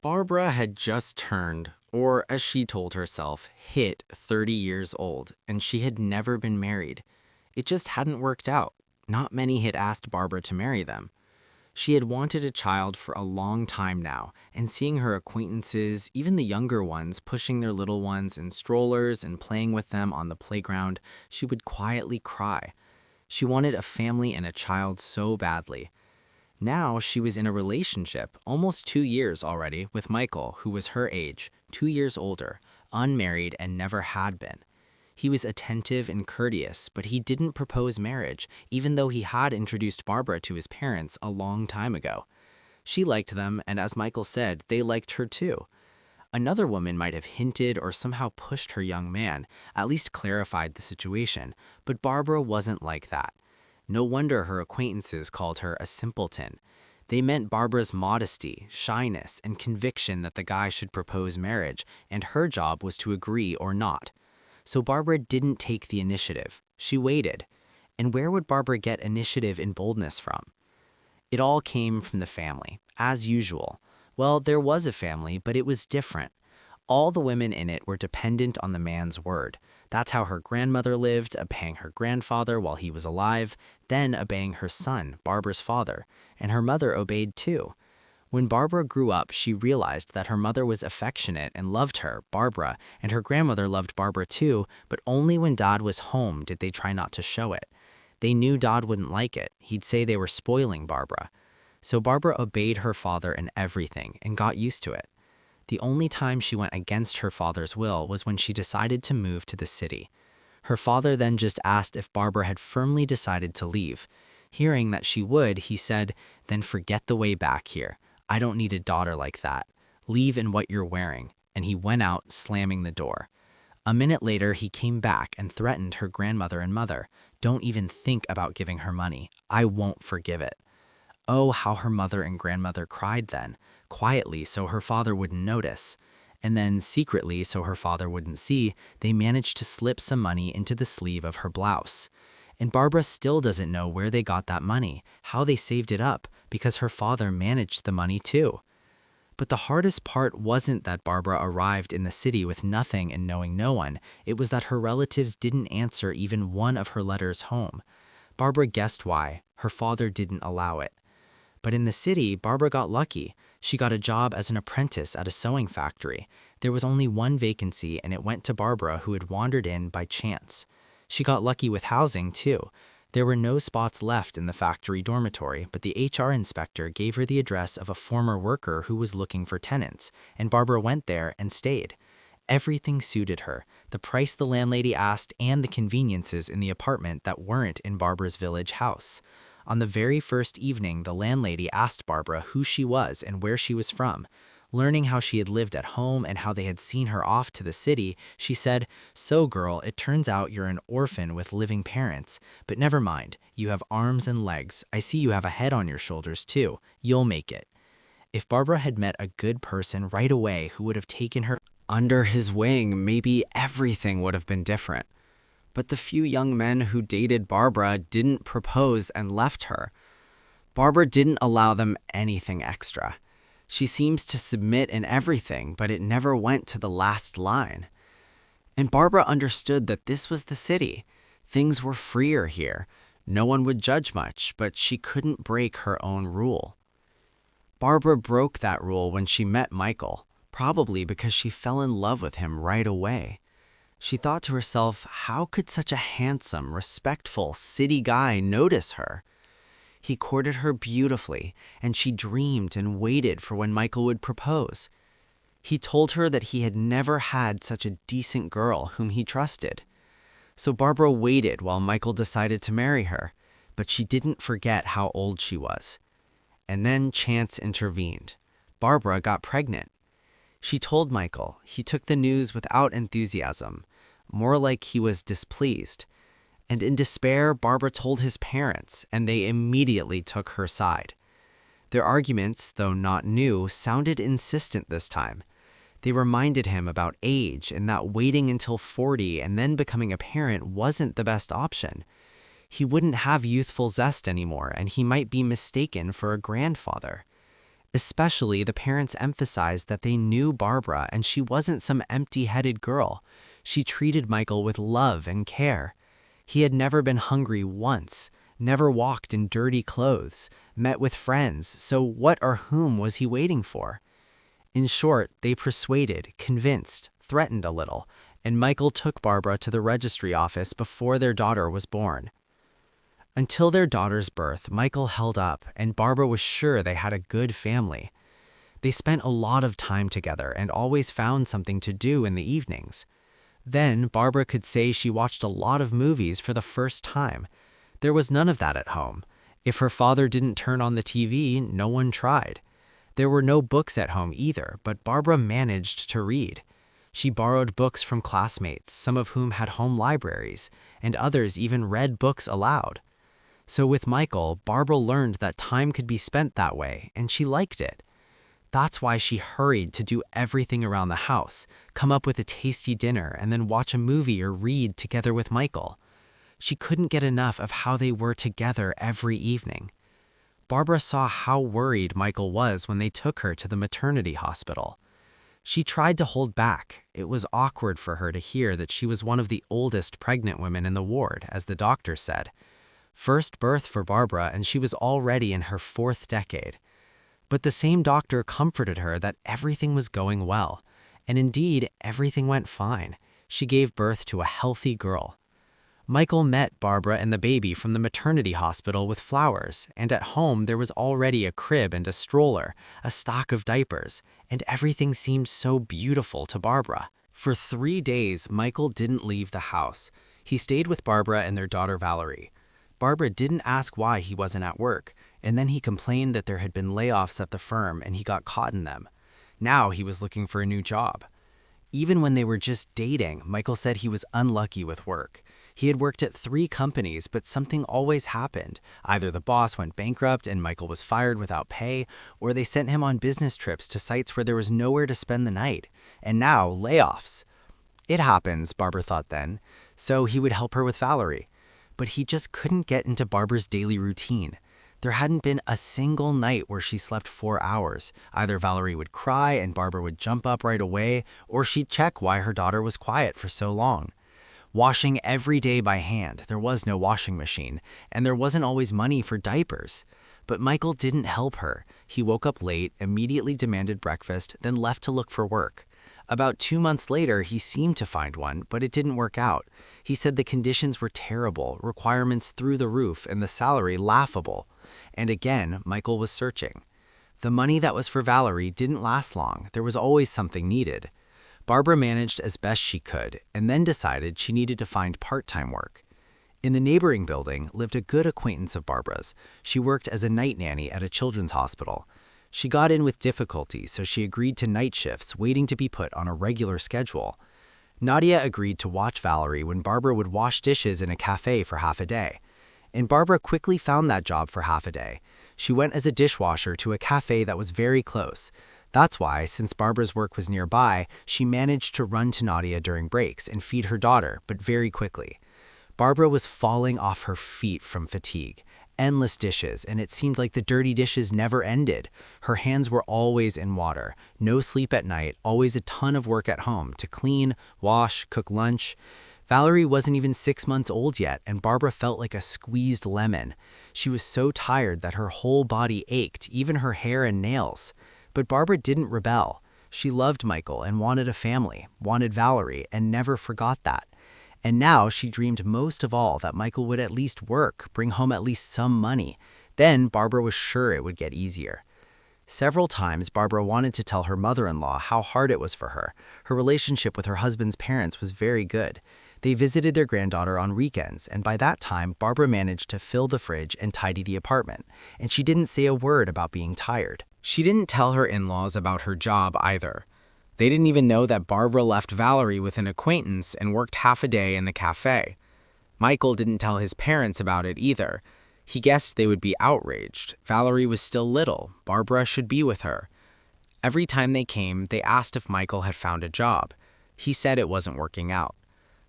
Barbara had just turned, or as she told herself, hit 30 years old, and she had never been married. It just hadn't worked out. Not many had asked Barbara to marry them. She had wanted a child for a long time now, and seeing her acquaintances, even the younger ones, pushing their little ones in strollers and playing with them on the playground, she would quietly cry. She wanted a family and a child so badly. Now she was in a relationship, almost 2 years already, with Michael, who was her age, 2 years older, unmarried and never had been. He was attentive and courteous, but he didn't propose marriage, even though he had introduced Barbara to his parents a long time ago. She liked them, and as Michael said, they liked her too. Another woman might have hinted or somehow pushed her young man, at least clarified the situation, but Barbara wasn't like that. No wonder her acquaintances called her a simpleton. They meant Barbara's modesty, shyness, and conviction that the guy should propose marriage, and her job was to agree or not. So Barbara didn't take the initiative. She waited. And where would Barbara get initiative and boldness from? It all came from the family, as usual. Well, there was a family, but it was different. All the women in it were dependent on the man's word. That's how her grandmother lived, obeying her grandfather while he was alive, then obeying her son, Barbara's father, and her mother obeyed too. When Barbara grew up, she realized that her mother was affectionate and loved her, Barbara, and her grandmother loved Barbara too, but only when Dad was home did they try not to show it. They knew Dad wouldn't like it. He'd say they were spoiling Barbara. So Barbara obeyed her father in everything and got used to it. The only time she went against her father's will was when she decided to move to the city. Her father then just asked if Barbara had firmly decided to leave. Hearing that she would, he said, "Then forget the way back here. I don't need a daughter like that. Leave in what you're wearing." And he went out, slamming the door. A minute later, he came back and threatened her grandmother and mother. "Don't even think about giving her money. I won't forgive it." Oh, how her mother and grandmother cried then, quietly so her father wouldn't notice. And then, secretly so her father wouldn't see, they managed to slip some money into the sleeve of her blouse. And Barbara still doesn't know where they got that money, how they saved it up, because her father managed the money too. But the hardest part wasn't that Barbara arrived in the city with nothing and knowing no one. It was that her relatives didn't answer even one of her letters home. Barbara guessed why. Her father didn't allow it. But in the city, Barbara got lucky. She got a job as an apprentice at a sewing factory. There was only one vacancy, and it went to Barbara, who had wandered in by chance. She got lucky with housing, too. There were no spots left in the factory dormitory, but the HR inspector gave her the address of a former worker who was looking for tenants, and Barbara went there and stayed. Everything suited her, the price the landlady asked and the conveniences in the apartment that weren't in Barbara's village house. On the very first evening, the landlady asked Barbara who she was and where she was from. Learning how she had lived at home and how they had seen her off to the city, she said, "So girl, it turns out you're an orphan with living parents. But never mind, you have arms and legs. I see you have a head on your shoulders too. You'll make it." If Barbara had met a good person right away who would have taken her under his wing, maybe everything would have been different. But the few young men who dated Barbara didn't propose and left her. Barbara didn't allow them anything extra. She seems to submit in everything, but it never went to the last line. And Barbara understood that this was the city. Things were freer here. No one would judge much, but she couldn't break her own rule. Barbara broke that rule when she met Michael, probably because she fell in love with him right away. She thought to herself, how could such a handsome, respectful city guy notice her? He courted her beautifully, and she dreamed and waited for when Michael would propose. He told her that he had never had such a decent girl whom he trusted. So Barbara waited while Michael decided to marry her, but she didn't forget how old she was. And then chance intervened. Barbara got pregnant. She told Michael. He took the news without enthusiasm, more like he was displeased. And in despair, Barbara told his parents, and they immediately took her side. Their arguments, though not new, sounded insistent this time. They reminded him about age and that waiting until 40 and then becoming a parent wasn't the best option. He wouldn't have youthful zest anymore, and he might be mistaken for a grandfather. Especially, the parents emphasized that they knew Barbara and she wasn't some empty-headed girl. She treated Michael with love and care. He had never been hungry once, never walked in dirty clothes, met with friends, so what or whom was he waiting for? In short, they persuaded, convinced, threatened a little, and Michael took Barbara to the registry office before their daughter was born. Until their daughter's birth, Michael held up, and Barbara was sure they had a good family. They spent a lot of time together and always found something to do in the evenings. Then, Barbara could say she watched a lot of movies for the first time. There was none of that at home. If her father didn't turn on the TV, no one tried. There were no books at home either, but Barbara managed to read. She borrowed books from classmates, some of whom had home libraries, and others even read books aloud. So with Michael, Barbara learned that time could be spent that way, and she liked it. That's why she hurried to do everything around the house, come up with a tasty dinner, and then watch a movie or read together with Michael. She couldn't get enough of how they were together every evening. Barbara saw how worried Michael was when they took her to the maternity hospital. She tried to hold back. It was awkward for her to hear that she was one of the oldest pregnant women in the ward, as the doctor said. First birth for Barbara, and she was already in her 4th decade. But the same doctor comforted her that everything was going well. And indeed, everything went fine. She gave birth to a healthy girl. Michael met Barbara and the baby from the maternity hospital with flowers, and at home there was already a crib and a stroller, a stock of diapers, and everything seemed so beautiful to Barbara. For 3 days, Michael didn't leave the house. He stayed with Barbara and their daughter Valerie. Barbara didn't ask why he wasn't at work, and then he complained that there had been layoffs at the firm and he got caught in them. Now he was looking for a new job. Even when they were just dating, Michael said he was unlucky with work. He had worked at 3 companies, but something always happened. Either the boss went bankrupt and Michael was fired without pay, or they sent him on business trips to sites where there was nowhere to spend the night. And now, layoffs. It happens, Barbara thought then, so he would help her with Valerie. But he just couldn't get into Barbara's daily routine. There hadn't been a single night where she slept 4 hours. Either Valerie would cry and Barbara would jump up right away, or she'd check why her daughter was quiet for so long. Washing every day by hand, there was no washing machine, and there wasn't always money for diapers. But Michael didn't help her. He woke up late, immediately demanded breakfast, then left to look for work. About 2 months later, he seemed to find one, but it didn't work out. He said the conditions were terrible, requirements through the roof, and the salary laughable. And again, Michael was searching. The money that was for Valerie didn't last long. There was always something needed. Barbara managed as best she could, and then decided she needed to find part-time work. In the neighboring building lived a good acquaintance of Barbara's. She worked as a night nanny at a children's hospital. She got in with difficulty, so she agreed to night shifts, waiting to be put on a regular schedule. Nadia agreed to watch Valerie when Barbara would wash dishes in a cafe for half a day. And Barbara quickly found that job for half a day. She went as a dishwasher to a cafe that was very close. That's why, since Barbara's work was nearby, she managed to run to Nadia during breaks and feed her daughter, but very quickly. Barbara was falling off her feet from fatigue. Endless dishes, and it seemed like the dirty dishes never ended. Her hands were always in water. No sleep at night, always a ton of work at home to clean, wash, cook lunch. Valerie wasn't even 6 months old yet, and Barbara felt like a squeezed lemon. She was so tired that her whole body ached, even her hair and nails. But Barbara didn't rebel. She loved Michael and wanted a family, wanted Valerie, and never forgot that. And now she dreamed most of all that Michael would at least work, bring home at least some money. Then Barbara was sure it would get easier. Several times, Barbara wanted to tell her mother-in-law how hard it was for her. Her relationship with her husband's parents was very good. They visited their granddaughter on weekends, and by that time, Barbara managed to fill the fridge and tidy the apartment, and she didn't say a word about being tired. She didn't tell her in-laws about her job either. They didn't even know that Barbara left Valerie with an acquaintance and worked half a day in the cafe. Michael didn't tell his parents about it either. He guessed they would be outraged. Valerie was still little. Barbara should be with her. Every time they came, they asked if Michael had found a job. He said it wasn't working out.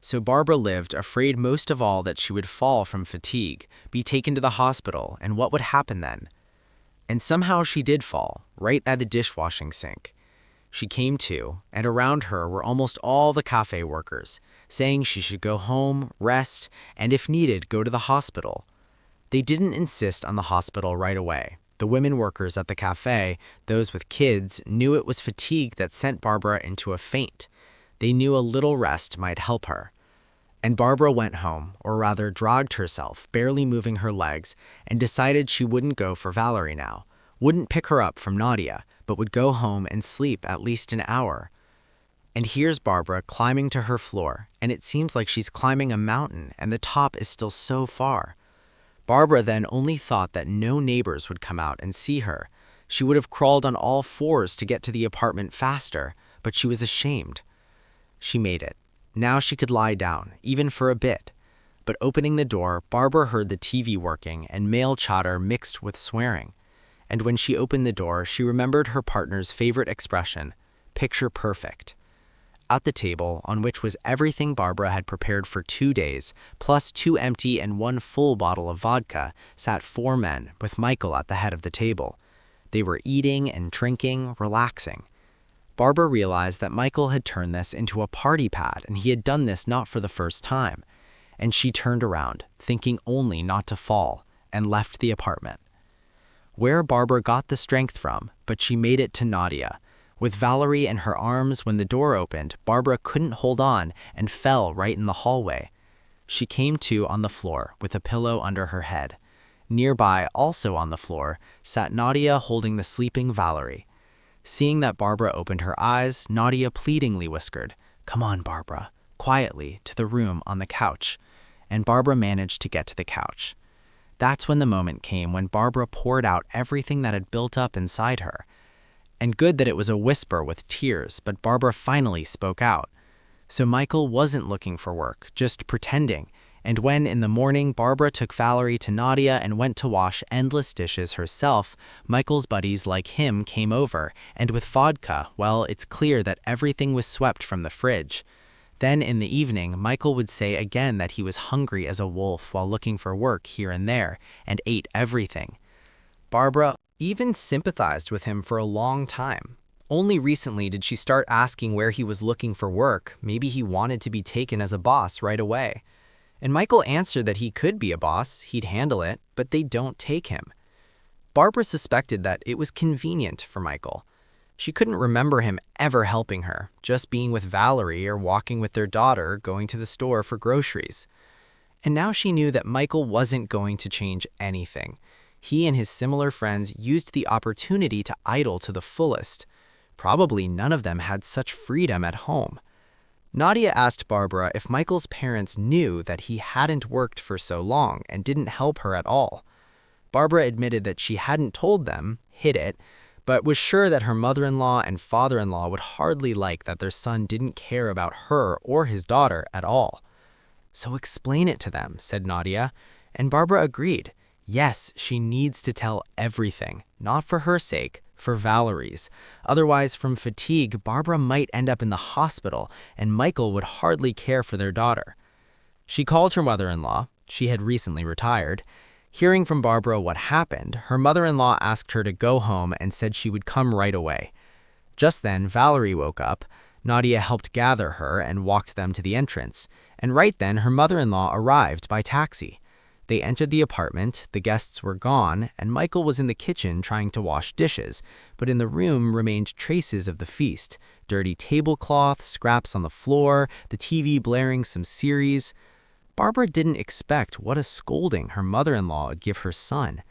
So Barbara lived, afraid most of all that she would fall from fatigue, be taken to the hospital, and what would happen then? And somehow she did fall, right at the dishwashing sink. She came to, and around her were almost all the cafe workers, saying she should go home, rest, and if needed, go to the hospital. They didn't insist on the hospital right away. The women workers at the cafe, those with kids, knew it was fatigue that sent Barbara into a faint. They knew a little rest might help her. And Barbara went home, or rather dragged herself, barely moving her legs, and decided she wouldn't go for Valerie now, wouldn't pick her up from Nadia, but would go home and sleep at least an hour. And here's Barbara climbing to her floor, and it seems like she's climbing a mountain, and the top is still so far. Barbara then only thought that no neighbors would come out and see her. She would have crawled on all fours to get to the apartment faster, but she was ashamed. She made it. Now she could lie down, even for a bit. But opening the door, Barbara heard the TV working and male chatter mixed with swearing. And when she opened the door, she remembered her partner's favorite expression, picture perfect. At the table, on which was everything Barbara had prepared for 2 days, plus 2 empty and 1 full bottle of vodka, sat 4 men, with Michael at the head of the table. They were eating and drinking, relaxing. Barbara realized that Michael had turned this into a party pad, and he had done this not for the first time. And she turned around, thinking only not to fall, and left the apartment. Where Barbara got the strength from, but she made it to Nadia. With Valerie in her arms when the door opened, Barbara couldn't hold on and fell right in the hallway. She came to on the floor with a pillow under her head. Nearby, also on the floor, sat Nadia holding the sleeping Valerie. Seeing that Barbara opened her eyes, Nadia pleadingly whispered, "Come on, Barbara," quietly to the room on the couch, and Barbara managed to get to the couch. That's when the moment came when Barbara poured out everything that had built up inside her. And good that it was a whisper with tears, but Barbara finally spoke out. So Michael wasn't looking for work, just pretending. And when in the morning Barbara took Valerie to Nadia and went to wash endless dishes herself, Michael's buddies like him came over, and with vodka, well, it's clear that everything was swept from the fridge. Then in the evening, Michael would say again that he was hungry as a wolf while looking for work here and there, and ate everything. Barbara even sympathized with him for a long time. Only recently did she start asking where he was looking for work. Maybe he wanted to be taken as a boss right away. And Michael answered that he could be a boss, he'd handle it, but they don't take him. Barbara suspected that it was convenient for Michael. She couldn't remember him ever helping her, just being with Valerie or walking with their daughter, going to the store for groceries. And now she knew that Michael wasn't going to change anything. He and his similar friends used the opportunity to idle to the fullest. Probably none of them had such freedom at home. Nadia asked Barbara if Michael's parents knew that he hadn't worked for so long and didn't help her at all. Barbara admitted that she hadn't told them, hid it, but was sure that her mother-in-law and father-in-law would hardly like that their son didn't care about her or his daughter at all. "So explain it to them," said Nadia, and Barbara agreed. Yes, she needs to tell everything, not for her sake, for Valerie's. Otherwise, from fatigue, Barbara might end up in the hospital, and Michael would hardly care for their daughter. She called her mother-in-law. She had recently retired. Hearing from Barbara what happened, her mother-in-law asked her to go home and said she would come right away. Just then, Valerie woke up. Nadia helped gather her and walked them to the entrance. And right then, her mother-in-law arrived by taxi. They entered the apartment, the guests were gone, and Michael was in the kitchen trying to wash dishes, but in the room remained traces of the feast, dirty tablecloth, scraps on the floor, the TV blaring some series. Barbara didn't expect what a scolding her mother-in-law would give her son.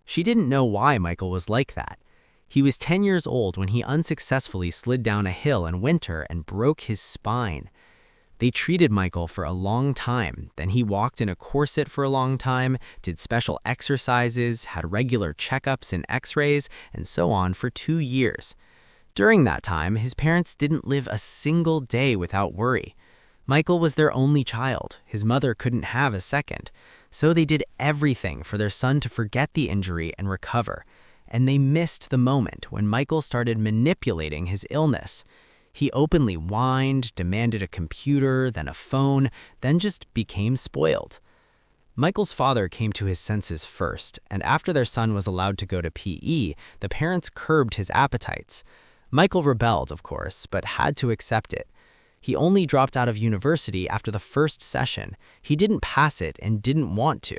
She didn't know why Michael was like that. He was 10 years old when he unsuccessfully slid down a hill in winter and broke his spine. They treated Michael for a long time, then he walked in a corset for a long time, did special exercises, had regular checkups and x-rays, and so on for 2 years. During that time, his parents didn't live a single day without worry. Michael was their only child. His mother couldn't have a second. So they did everything for their son to forget the injury and recover. And they missed the moment when Michael started manipulating his illness. He openly whined, demanded a computer, then a phone, then just became spoiled. Michael's father came to his senses first, and after their son was allowed to go to PE, the parents curbed his appetites. Michael rebelled, of course, but had to accept it. He only dropped out of university after the first session. He didn't pass it and didn't want to.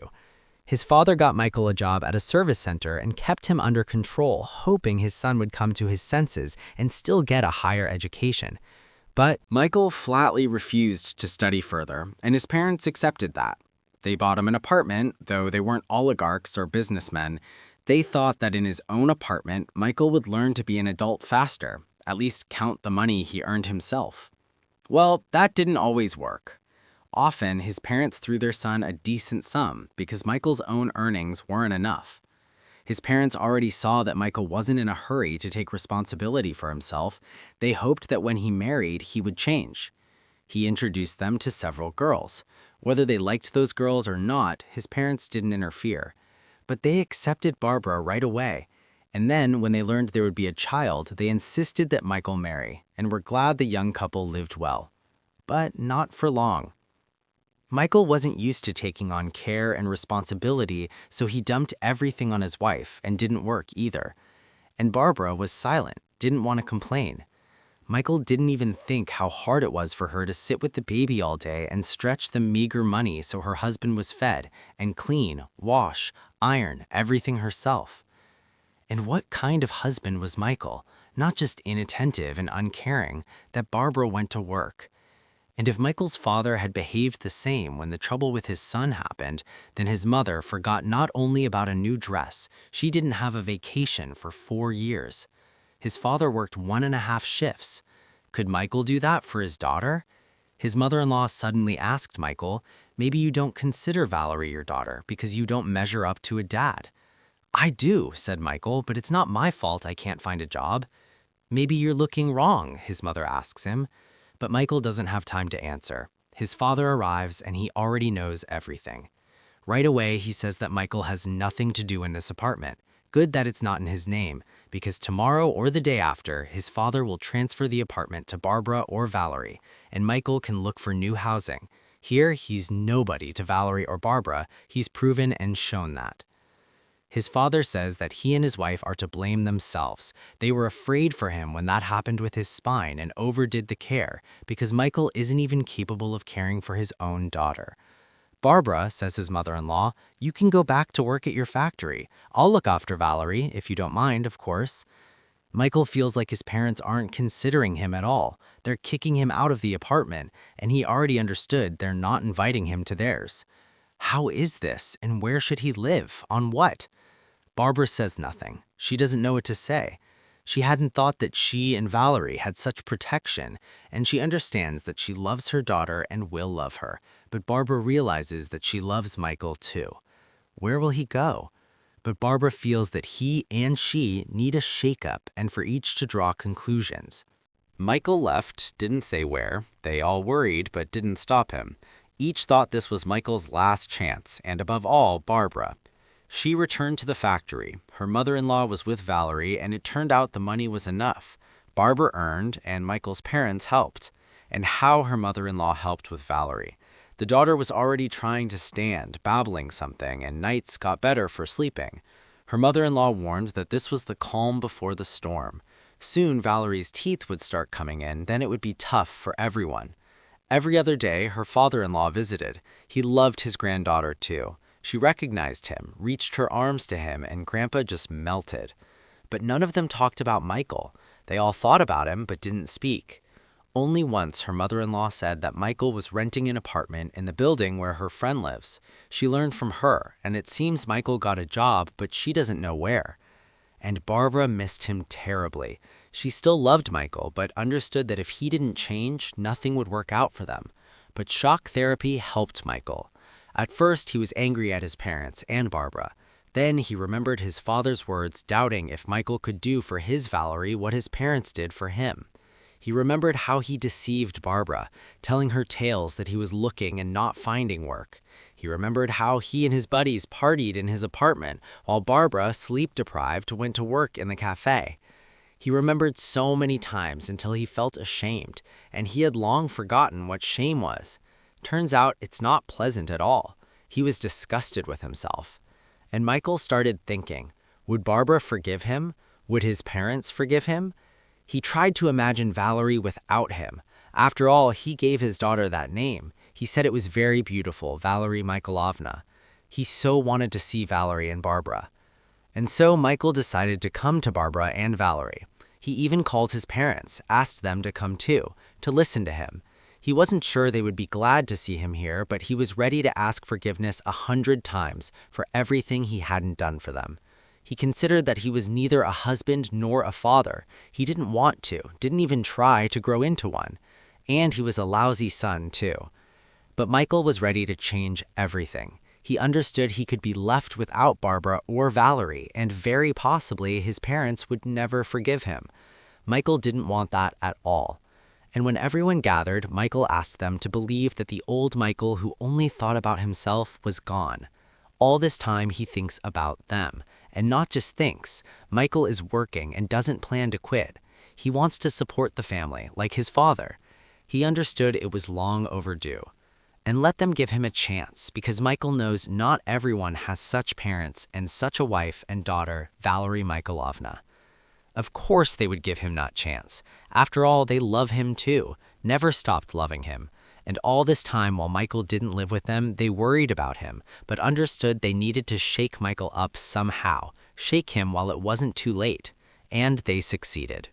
His father got Michael a job at a service center and kept him under control, hoping his son would come to his senses and still get a higher education. But Michael flatly refused to study further, and his parents accepted that. They bought him an apartment, though they weren't oligarchs or businessmen. They thought that in his own apartment, Michael would learn to be an adult faster, at least count the money he earned himself. Well, that didn't always work. Often, his parents threw their son a decent sum because Michael's own earnings weren't enough. His parents already saw that Michael wasn't in a hurry to take responsibility for himself. They hoped that when he married, he would change. He introduced them to several girls. Whether they liked those girls or not, his parents didn't interfere. But they accepted Barbara right away. And then, when they learned there would be a child, they insisted that Michael marry, and were glad the young couple lived well. But not for long. Michael wasn't used to taking on care and responsibility, so he dumped everything on his wife and didn't work either. And Barbara was silent, didn't want to complain. Michael didn't even think how hard it was for her to sit with the baby all day and stretch the meager money so her husband was fed, and clean, wash, iron, everything herself. And what kind of husband was Michael? Not just inattentive and uncaring, that Barbara went to work. And if Michael's father had behaved the same when the trouble with his son happened, then his mother forgot not only about a new dress, she didn't have a vacation for 4 years. His father worked 1.5 shifts. Could Michael do that for his daughter? His mother-in-law suddenly asked Michael, "Maybe you don't consider Valerie your daughter because you don't measure up to a dad." "I do," said Michael, "but it's not my fault I can't find a job." "Maybe you're looking wrong," his mother asks him. But Michael doesn't have time to answer. His father arrives and he already knows everything. Right away, he says that Michael has nothing to do in this apartment. Good that it's not in his name, because tomorrow or the day after, his father will transfer the apartment to Barbara or Valerie, and Michael can look for new housing. Here, he's nobody to Valerie or Barbara. He's proven and shown that. His father says that he and his wife are to blame themselves. They were afraid for him when that happened with his spine and overdid the care, because Michael isn't even capable of caring for his own daughter. "Barbara," says his mother-in-law, "you can go back to work at your factory. I'll look after Valerie, if you don't mind, of course." Michael feels like his parents aren't considering him at all. They're kicking him out of the apartment, and he already understood they're not inviting him to theirs. How is this, and where should he live? On what? Barbara says nothing. She doesn't know what to say. She hadn't thought that she and Valerie had such protection, and she understands that she loves her daughter and will love her. But Barbara realizes that she loves Michael too. Where will he go? But Barbara feels that he and she need a shakeup and for each to draw conclusions. Michael left, didn't say where. They all worried, but didn't stop him. Each thought this was Michael's last chance, and above all, Barbara. She returned to the factory. Her mother-in-law was with Valerie, and it turned out the money was enough. Barbara earned, and Michael's parents helped. And how her mother-in-law helped with Valerie. The daughter was already trying to stand, babbling something, and nights got better for sleeping. Her mother-in-law warned that this was the calm before the storm. Soon Valerie's teeth would start coming in, then it would be tough for everyone. Every other day, her father-in-law visited. He loved his granddaughter too. She recognized him, reached her arms to him, and Grandpa just melted. But none of them talked about Michael. They all thought about him, but didn't speak. Only once her mother-in-law said that Michael was renting an apartment in the building where her friend lives. She learned from her, and it seems Michael got a job, but she doesn't know where. And Barbara missed him terribly. She still loved Michael, but understood that if he didn't change, nothing would work out for them. But shock therapy helped Michael. At first, he was angry at his parents and Barbara. Then he remembered his father's words, doubting if Michael could do for his Valerie what his parents did for him. He remembered how he deceived Barbara, telling her tales that he was looking and not finding work. He remembered how he and his buddies partied in his apartment, while Barbara, sleep-deprived, went to work in the cafe. He remembered so many times until he felt ashamed, and he had long forgotten what shame was. Turns out it's not pleasant at all. He was disgusted with himself. And Michael started thinking, would Barbara forgive him? Would his parents forgive him? He tried to imagine Valerie without him. After all, he gave his daughter that name. He said it was very beautiful, Valerie Mikhailovna. He so wanted to see Valerie and Barbara. And so Michael decided to come to Barbara and Valerie. He even called his parents, asked them to come too, to listen to him. He wasn't sure they would be glad to see him here, but he was ready to ask forgiveness 100 times for everything he hadn't done for them. He considered that he was neither a husband nor a father. He didn't want to, didn't even try to grow into one. And he was a lousy son too. But Michael was ready to change everything. He understood he could be left without Barbara or Valerie, and very possibly his parents would never forgive him. Michael didn't want that at all. And when everyone gathered, Michael asked them to believe that the old Michael who only thought about himself was gone. All this time he thinks about them. And not just thinks. Michael is working and doesn't plan to quit. He wants to support the family, like his father. He understood it was long overdue. And let them give him a chance, because Michael knows not everyone has such parents and such a wife and daughter, Valerie Mikhailovna. Of course they would give him that chance. After all, they love him too, never stopped loving him. And all this time while Michael didn't live with them, they worried about him, but understood they needed to shake Michael up somehow, shake him while it wasn't too late. And they succeeded.